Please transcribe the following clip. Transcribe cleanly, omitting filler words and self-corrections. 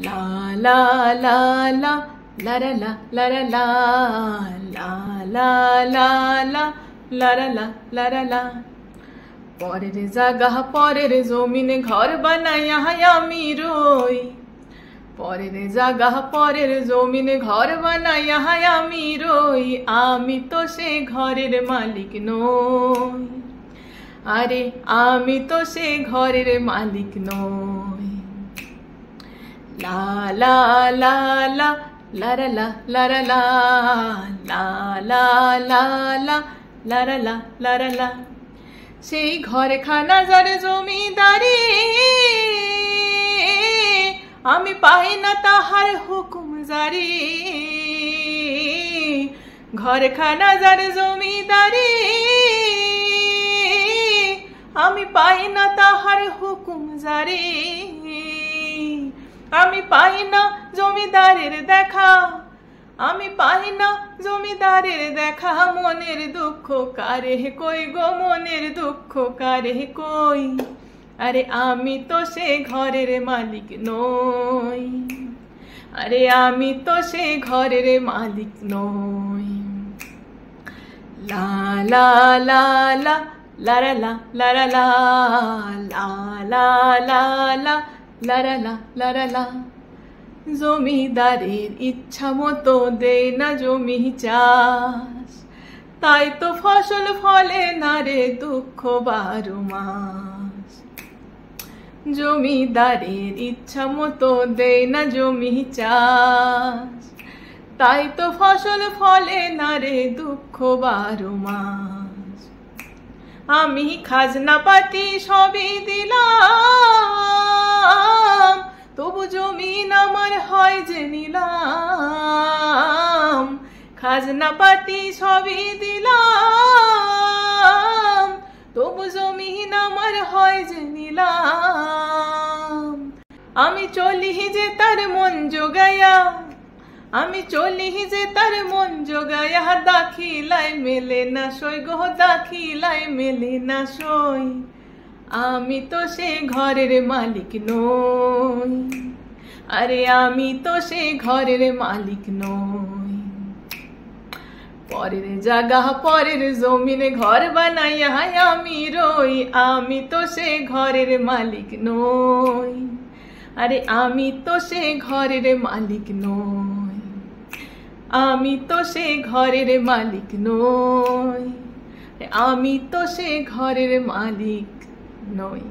লা লা লা লা লা লা লা লা লা লা লা লা লা লা লা লা লা লা। পরের জায়গা পরের জমিনে ঘর বানাইয়া আমি রই, পরের জায়গা পরের জমিনে ঘর বানাইয়া আমি রই, আমি তো সে ঘরের মালিক নই, আরে আমি তো সে ঘরের মালিক নই। লা লা লা লা লা লা লা লা লা লা লা লা লা লা লা লা। সেই ঘরে খানা যার জমিদারি, আমি পাই না তাহার হুকুম জারি। ঘরে খানা যার জমিদারি, আমি পাই না তাহার হুকুম জারি। আমি পাই না জমিদারের দেখা, আমি পাই না জমিদারের দেখা। মনের দুঃখ কারে কই গো, মনের দুঃখ কারে কই, আরে আমি তো সে ঘরের মালিক নই, আরে আমি তো সে ঘরের মালিক নই। লা লা লা লা লা লা লা লা লা লা লা লা লা লা লা। জমিদারের ইচ্ছা মতো দেয় না জমি চাষ, তাই তো ফসল ফলে না রে দুঃখ 12 মাস। জমিদারের ইচ্ছা মতো দেয় না জমি চাষ, তাই তো ফসল ফলে না রে দুঃখ 12 মাস। আমি খাজনা পাতি সবই দিলাম, তবু জমিন আমার হয় যে নিলাম। খাজনা পাতি সবই দিলাম, তবু জমিন আমার হয় যে নিলাম। আমি চলি যে তার মন জোগাইয়া, আমি চলি যে তার মন জোগাইয়া, দাখিলায় মেলে না সই গো, দাখিলায় মেলে না সই। আমি তো সে ঘরের মালিক নই, আরে আমি তো সে ঘরের মালিক নই। পরের জায়গা পরের জমিনে ঘর বানাইয়া আমি রই, আমি তো সে ঘরের মালিক নই, আরে আমি তো সে ঘরের মালিক নই, আমি তো সে ঘরের মালিক নই, আমি তো সে ঘরের মালিক নই।